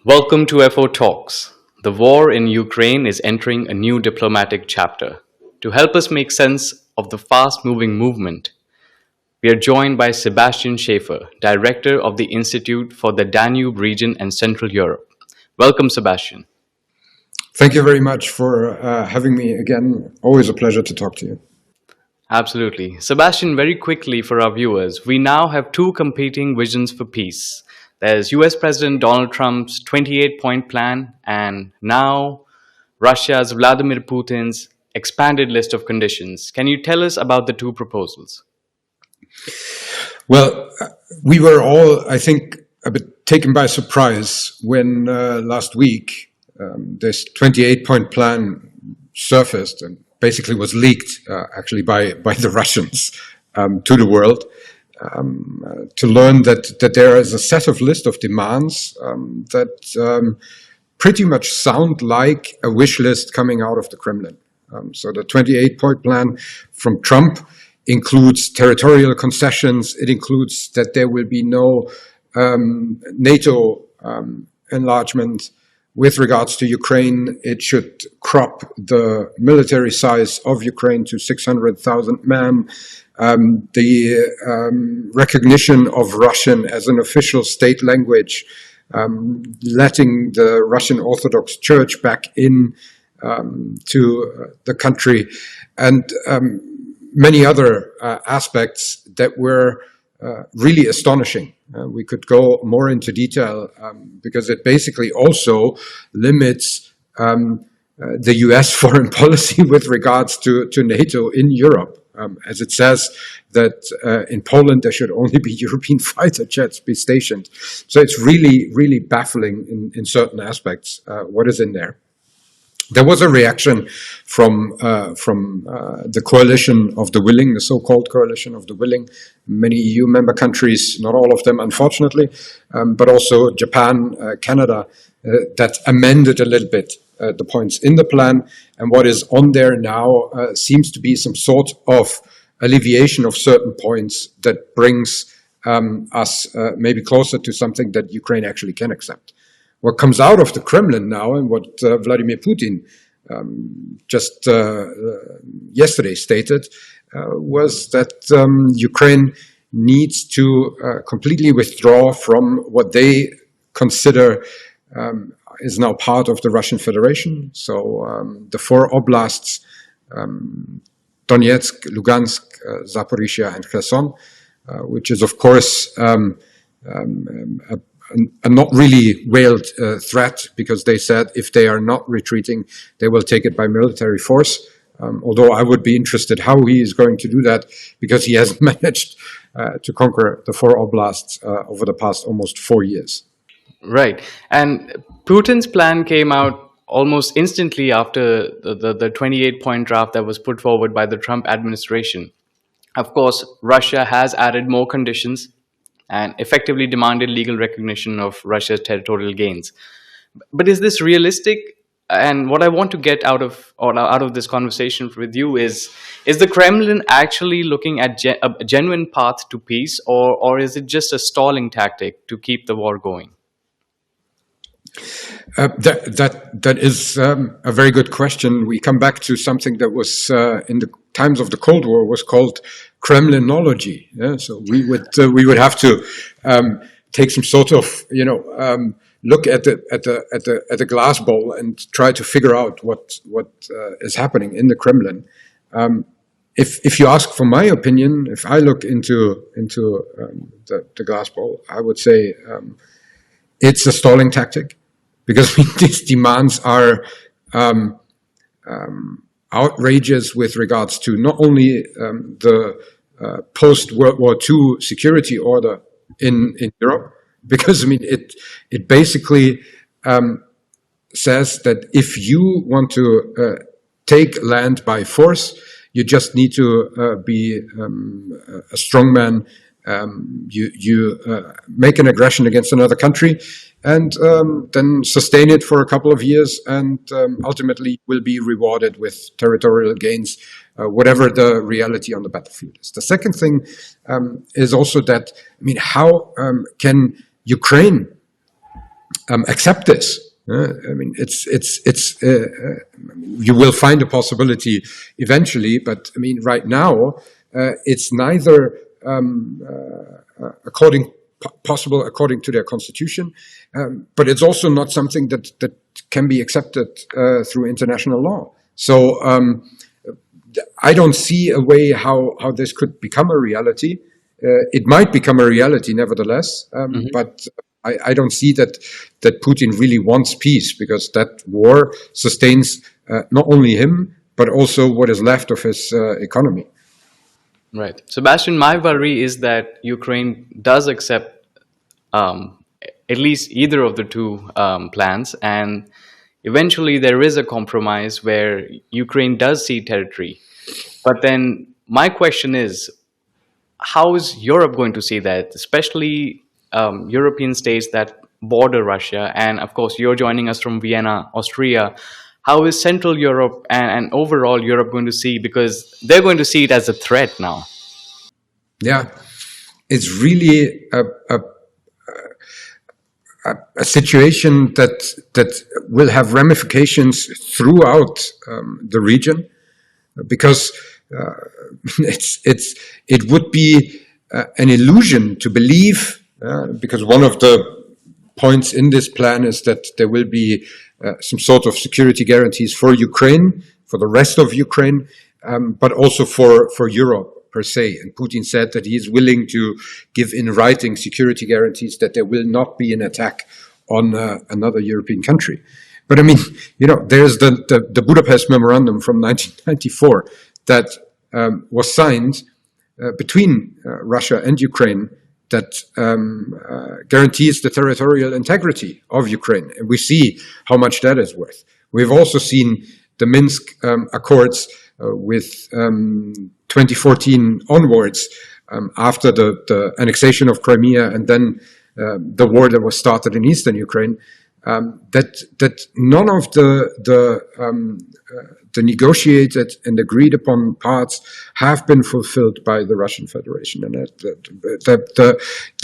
Welcome to FO Talks. The war in Ukraine is entering a new diplomatic chapter. To help us make sense of the fast-moving movement, we are joined by Sebastian Schaefer, Director of the Institute for the Danube region and Central Europe. Welcome, Sebastian. Thank you very much for having me again. Always a pleasure to talk to you. Absolutely. Sebastian, very quickly for our viewers, we now have two competing visions for peace. There's US President Donald Trump's 28-point plan, and now Russia's Vladimir Putin's expanded list of conditions. Can you tell us about the two proposals? Well, we were all, I think, a bit taken by surprise when last week this 28-point plan surfaced and basically was leaked actually by the Russians to the world. To learn that there is a set of list of demands that pretty much sound like a wish list coming out of the Kremlin. So the 28-point plan from Trump includes territorial concessions. It includes that there will be no NATO enlargement. With regards to Ukraine, it should crop the military size of Ukraine to 600,000 men. The recognition of Russian as an official state language, letting the Russian Orthodox Church back in to the country, and many other aspects that were really astonishing. We could go more into detail because it basically also limits the US foreign policy with regards to NATO in Europe. As it says that in Poland there should only be European fighter jets be stationed. So it's really, really baffling in certain aspects what is in there. There was a reaction from the coalition of the willing, the so-called coalition of the willing. Many EU member countries, not all of them unfortunately, but also Japan, Canada, that amended a little bit the points in the plan, and what is on there now seems to be some sort of alleviation of certain points that brings us maybe closer to something that Ukraine actually can accept. What comes out of the Kremlin now, and what Vladimir Putin just yesterday stated, was that Ukraine needs to completely withdraw from what they consider is now part of the Russian Federation. So the four oblasts, Donetsk, Lugansk, Zaporizhia, and Kherson, which is, of course, a not really veiled threat, because they said if they are not retreating, they will take it by military force. Although I would be interested how he is going to do that, because he has managed to conquer the four oblasts over the past almost 4 years. Right. And Putin's plan came out almost instantly after the 28-point draft that was put forward by the Trump administration. Of course, Russia has added more conditions and effectively demanded legal recognition of Russia's territorial gains. But is this realistic? And what I want to get out of this conversation with you is the Kremlin actually looking at a genuine path to peace, or is it just a stalling tactic to keep the war going? That is a very good question. We come back to something that was in the times of the Cold War was called Kremlinology. Yeah? So we would have to take some sort of look at the glass bowl and try to figure out what is happening in the Kremlin. If you ask for my opinion, if I look into the glass bowl, I would say it's a stalling tactic. Because these demands are outrageous with regards to not only the post-World War II security order in Europe, because it basically says that if you want to take land by force, you just need to be a strong man. You make an aggression against another country, and then sustain it for a couple of years, and ultimately will be rewarded with territorial gains, whatever the reality on the battlefield is. The second thing is also that, how can Ukraine accept this. I mean, you will find a possibility eventually, but I mean, right now, it's neither possible according to their constitution, but it's also not something that can be accepted through international law. So I don't see a way how this could become a reality. It might become a reality, nevertheless, but I don't see that Putin really wants peace, because that war sustains not only him, but also what is left of his economy. Right. Sebastian, my worry is that Ukraine does accept at least either of the two plans, and eventually there is a compromise where Ukraine does cede territory. But then my question is, how is Europe going to see that, especially European states that border Russia? And of course, you're joining us from Vienna, Austria. How is Central Europe and overall Europe going to see? Because they're going to see it as a threat now. Yeah, it's really a situation that will have ramifications throughout the region, because it would be an illusion to believe, because one of the points in this plan is that there will be some sort of security guarantees for Ukraine, for the rest of Ukraine, but also for Europe per se. And Putin said that he is willing to give in writing security guarantees that there will not be an attack on another European country. But I mean, there's the Budapest Memorandum from 1994 that was signed between Russia and Ukraine, that guarantees the territorial integrity of Ukraine. And we see how much that is worth. We've also seen the Minsk Accords with 2014 onwards, after the annexation of Crimea and then the war that was started in eastern Ukraine, that none of the negotiated and agreed upon parts have been fulfilled by the Russian Federation. And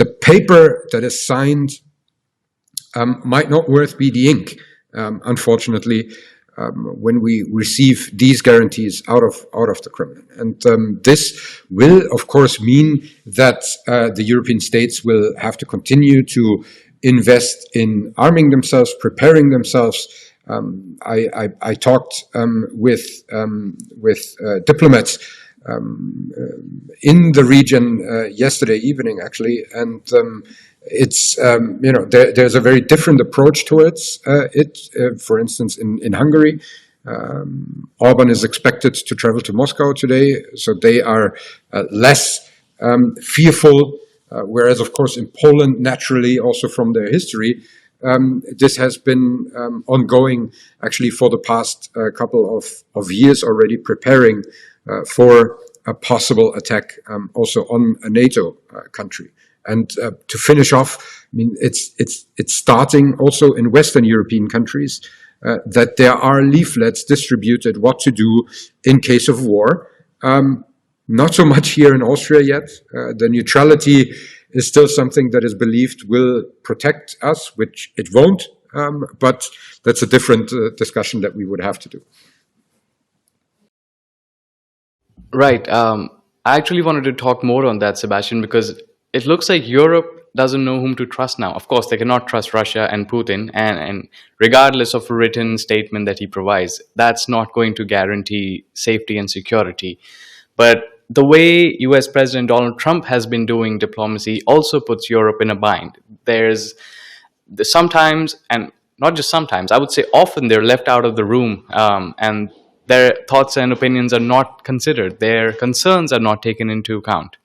the paper that is signed might not worth be the ink, unfortunately, when we receive these guarantees out of the Kremlin. And this will, of course, mean that the European states will have to continue to invest in arming themselves, preparing themselves. I talked with diplomats in the region yesterday evening, actually, and it's there's a very different approach towards it. For instance, in Hungary, Orban is expected to travel to Moscow today, so they are less fearful. Whereas, of course, in Poland, naturally, also from their history, this has been ongoing actually for the past couple of years already, preparing for a possible attack also on a NATO country. And to finish off, I mean, it's starting also in Western European countries that there are leaflets distributed what to do in case of war. Not so much here in Austria yet. The neutrality is still something that is believed will protect us, which it won't. But that's a different discussion that we would have to do. Right. I actually wanted to talk more on that, Sebastian, because it looks like Europe doesn't know whom to trust now. Of course, they cannot trust Russia and Putin, and regardless of a written statement that he provides, that's not going to guarantee safety and security. But the way US President Donald Trump has been doing diplomacy also puts Europe in a bind. There's sometimes, and not just sometimes, I would say often, they're left out of the room, and their thoughts and opinions are not considered. Their concerns are not taken into account.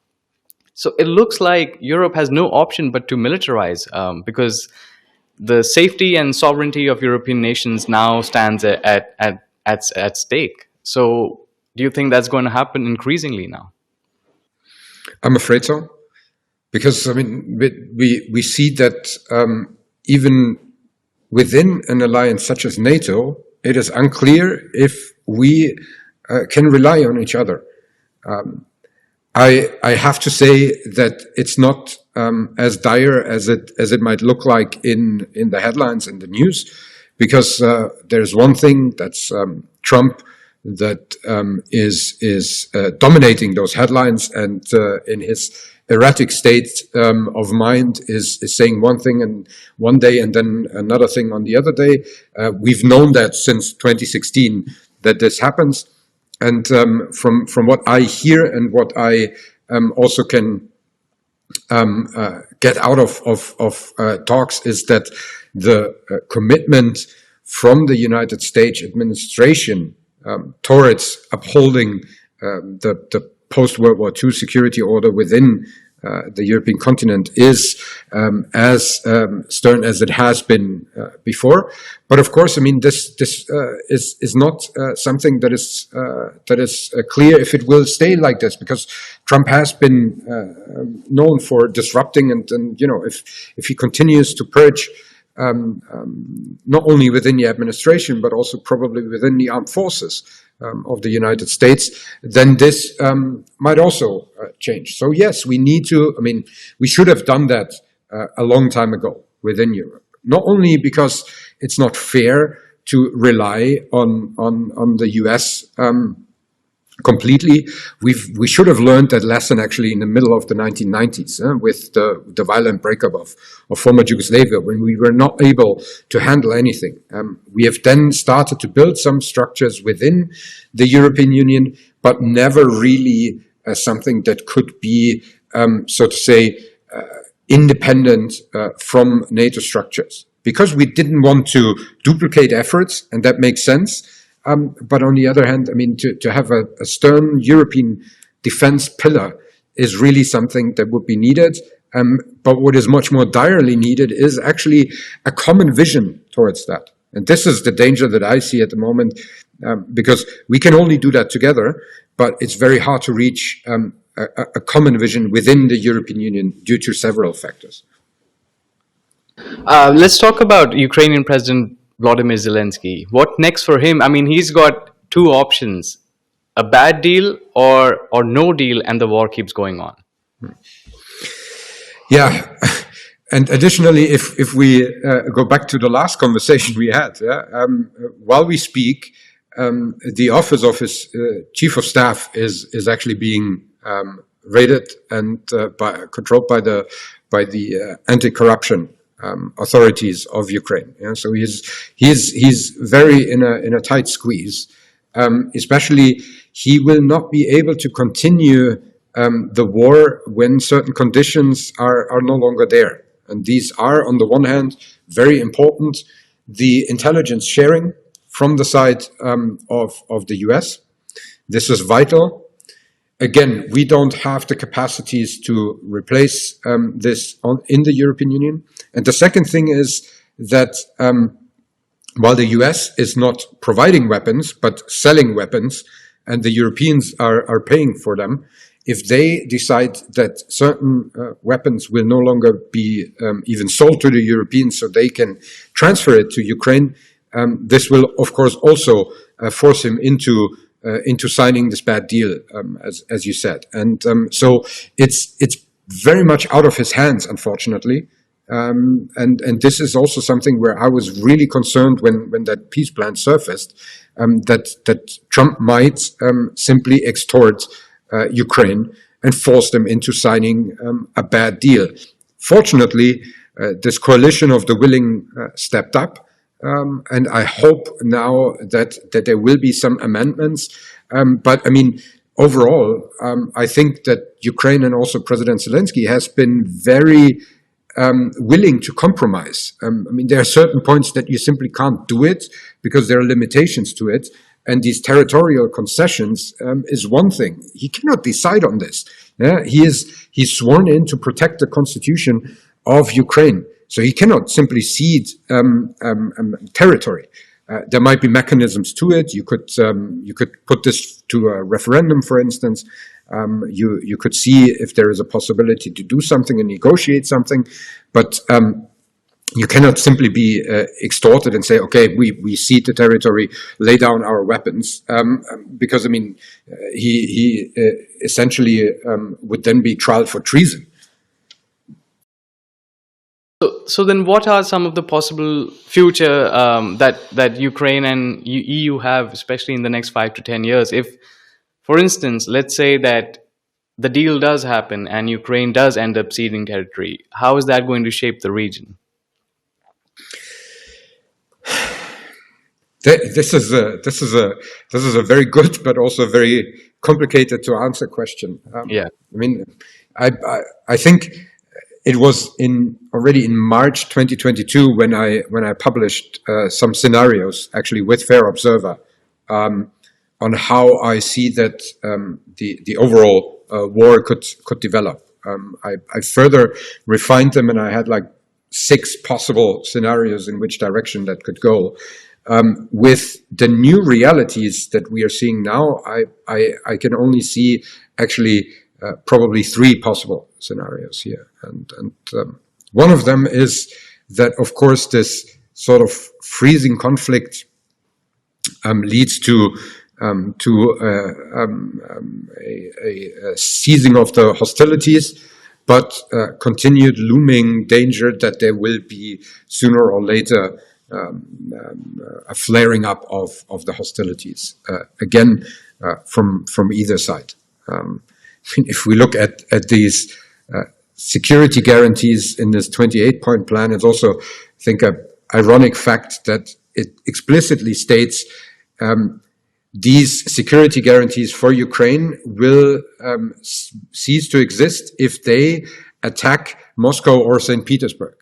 So it looks like Europe has no option but to militarize, because the safety and sovereignty of European nations now stands at stake. So do you think that's going to happen increasingly now? I'm afraid so, because I mean we see that even within an alliance such as NATO, it is unclear if we can rely on each other. I have to say that it's not as dire as it might look like in the headlines in the news, because there's one thing that's Trump that is dominating those headlines, and in his erratic state of mind is saying one thing and one day and then another thing on the other day. We've known that since 2016 that this happens. And from what I hear and what I also can get out of talks is that the commitment from the United States administration towards upholding the post-World War II security order within the European continent is as stern as it has been before. But of course, I mean, this is not something that is clear if it will stay like this, because Trump has been known for disrupting, and you know, if he continues to purge not only within the administration but also probably within the armed forces of the United States, then this might also change. So yes, we need to, I mean, we should have done that a long time ago within Europe. Not only because it's not fair to rely on the US completely. We should have learned that lesson actually in the middle of the 1990s with the violent breakup of former Yugoslavia, when we were not able to handle anything. We have then started to build some structures within the European Union, but never really something that could be, so to say, independent from NATO structures. Because we didn't want to duplicate efforts, and that makes sense. But on the other hand, I mean, to have a stern European defense pillar is really something that would be needed. But what is much more direly needed is actually a common vision towards that. And this is the danger that I see at the moment, because we can only do that together, but it's very hard to reach a common vision within the European Union due to several factors. Let's talk about Ukrainian President Vladimir Zelensky. What next for him? I mean, he's got two options: a bad deal or no deal, and the war keeps going on. Yeah, and additionally, if we go back to the last conversation we had, while we speak, the office of his chief of staff is actually being raided and controlled by the anti-corruption authorities of Ukraine. Yeah? So he's very in a tight squeeze. Especially, he will not be able to continue the war when certain conditions are no longer there. And these are, on the one hand, very important: the intelligence sharing from the side of the US. This is vital. Again, we don't have the capacities to replace this in the European Union. And the second thing is that while the US is not providing weapons, but selling weapons, and the Europeans are paying for them, if they decide that certain weapons will no longer be even sold to the Europeans so they can transfer it to Ukraine, this will, of course, also force him into signing this bad deal, as you said. And so it's very much out of his hands, unfortunately. And this is also something where I was really concerned when that peace plan surfaced, that Trump might simply extort Ukraine and force them into signing a bad deal. Fortunately, this coalition of the willing stepped up. And I hope now that there will be some amendments. But I mean, overall, I think that Ukraine and also President Zelensky has been very willing to compromise. I mean, there are certain points that you simply can't do it because there are limitations to it. And these territorial concessions is one thing. He cannot decide on this. Yeah? He's sworn in to protect the constitution of Ukraine. So he cannot simply cede territory. There might be mechanisms to it. You could put this to a referendum, for instance. You could see if there is a possibility to do something and negotiate something. But you cannot simply be extorted and say, okay, we cede the territory, lay down our weapons, because I mean, he essentially would then be tried for treason. So then, what are some of the possible future that Ukraine and EU have, especially in the next 5 to 10 years? If, for instance, let's say that the deal does happen and Ukraine does end up ceding territory, how is that going to shape the region? This is a very good but also very complicated to answer question. Yeah. I mean, I think it was already in March 2022 when I published some scenarios actually with Fair Observer on how I see that the overall war could develop. I further refined them, and I had like 6 possible scenarios in which direction that could go. With the new realities that we are seeing now, I can only see actually probably 3 possible scenarios here. And one of them is that, of course, this sort of freezing conflict leads to a ceasing of the hostilities, but continued looming danger that there will be sooner or later a flaring up of the hostilities again from either side. If we look at these security guarantees in this 28-point plan, it's also, I think, an ironic fact that it explicitly states these security guarantees for Ukraine will cease to exist if they attack Moscow or St. Petersburg.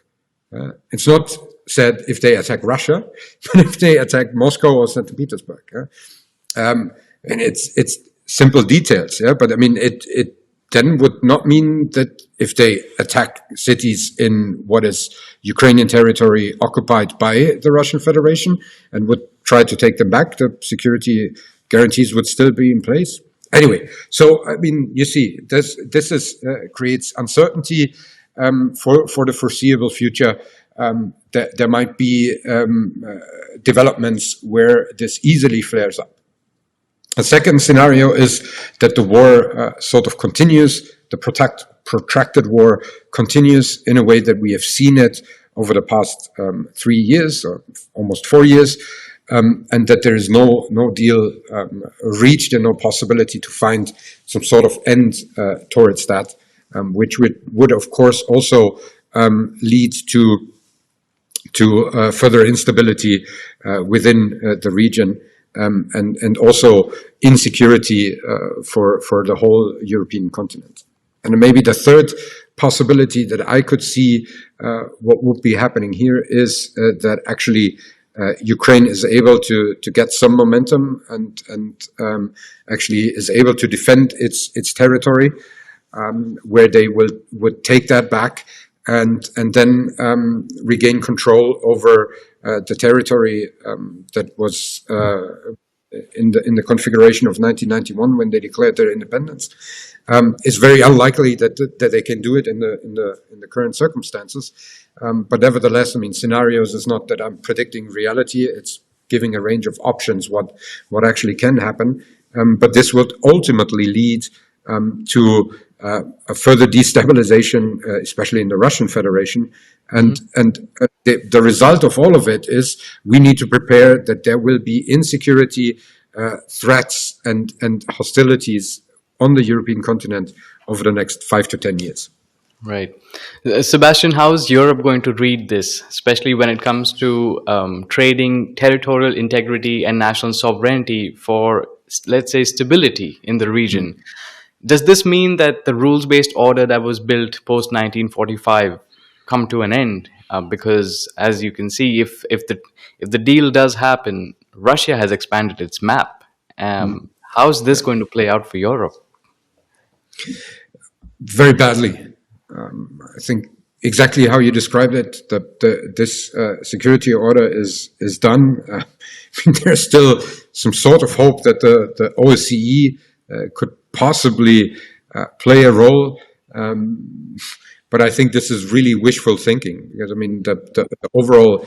It's not said if they attack Russia, but if they attack Moscow or St. Petersburg. And it's simple details, but I mean, it then would not mean that if they attack cities in what is Ukrainian territory occupied by the Russian Federation and would try to take them back, the security guarantees would still be in place. Anyway, so I mean, you see, this creates uncertainty for the foreseeable future. There might be developments where this easily flares up. A second scenario is that the war sort of continues, the protracted war continues in a way that we have seen it over the past 3 years or almost 4 years, and that there is no deal reached and no possibility to find some sort of end towards that, which would of course also lead to further instability within the region. And also insecurity for the whole European continent. And maybe the third possibility that I could see what would be happening here is that actually Ukraine is able to get some momentum and actually is able to defend its territory, where they would take that back and then regain control over the territory that was in the configuration of 1991 when they declared their independence. It's very unlikely that they can do it in the current circumstances. But nevertheless, I mean, scenarios is not that I'm predicting reality. It's giving a range of options what actually can happen. But this would ultimately lead to a further destabilization, especially in the Russian Federation. And the result of all of it is we need to prepare that there will be insecurity, threats, and hostilities on the European continent over the next 5 to 10 years. Right. Sebastian, how is Europe going to read this, especially when it comes to trading territorial integrity and national sovereignty for, let's say, stability in the region? Does this mean that the rules-based order that was built post-1945 come to an end? Because, as you can see, if the deal does happen, Russia has expanded its map. How is this going to play out for Europe? Very badly. I think exactly how you described it, that this security order is done. There's still some sort of hope that the OSCE could possibly play a role. But I think this is really wishful thinking, because I mean the overall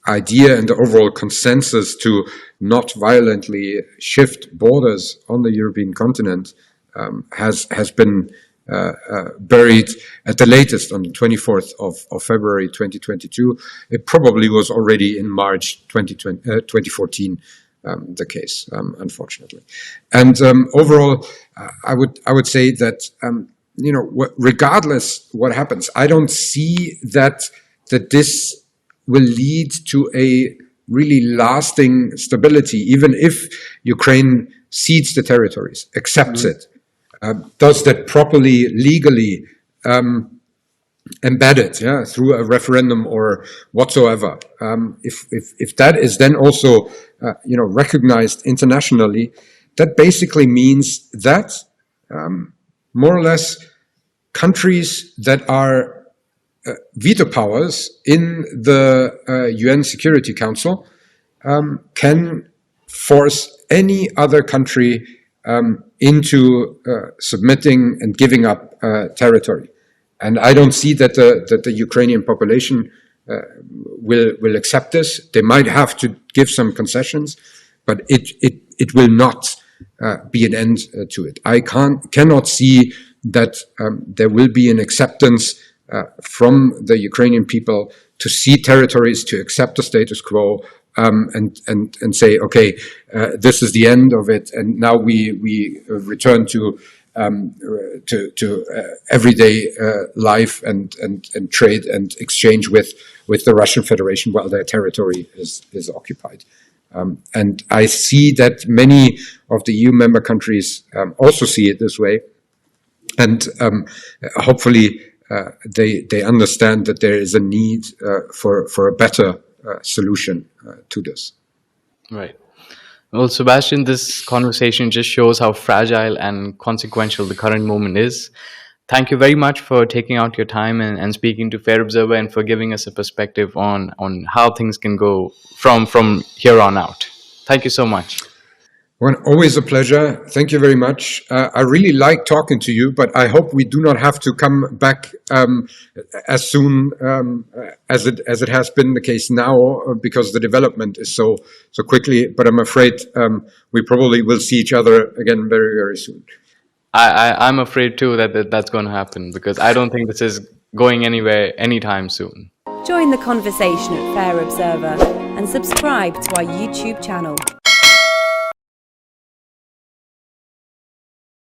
idea and the overall consensus to not violently shift borders on the European continent has been buried at the latest on the 24th of February 2022. It probably was already in March 2014 the case, unfortunately. And overall, I would say that regardless what happens, I don't see that this will lead to a really lasting stability, even if Ukraine cedes the territories, accepts it, does that properly, legally, embed it, through a referendum or whatsoever. If that is then also, recognized internationally, that basically means that more or less countries that are veto powers in the UN Security Council can force any other country into submitting and giving up territory. And I don't see that the Ukrainian population will accept this. They might have to give some concessions, but it will not be an end to it. I cannot see that there will be an acceptance from the Ukrainian people to cede territories, to accept the status quo, and say, okay, this is the end of it, and now we return to everyday life and trade and exchange with the Russian Federation while their territory is occupied. And I see that many of the EU member countries also see it this way, and hopefully they understand that there is a need for a better solution to this. Right. Well, Sebastian, this conversation just shows how fragile and consequential the current moment is. Thank you very much for taking out your time and speaking to Fair Observer, and for giving us a perspective on how things can go from here on out. Thank you so much. Well, always a pleasure. Thank you very much. I really like talking to you, but I hope we do not have to come back as soon as it has been the case now, because the development is so quickly. But I'm afraid we probably will see each other again very, very soon. I'm afraid too that's going to happen, because I don't think this is going anywhere anytime soon. Join the conversation at Fair Observer and subscribe to our YouTube channel.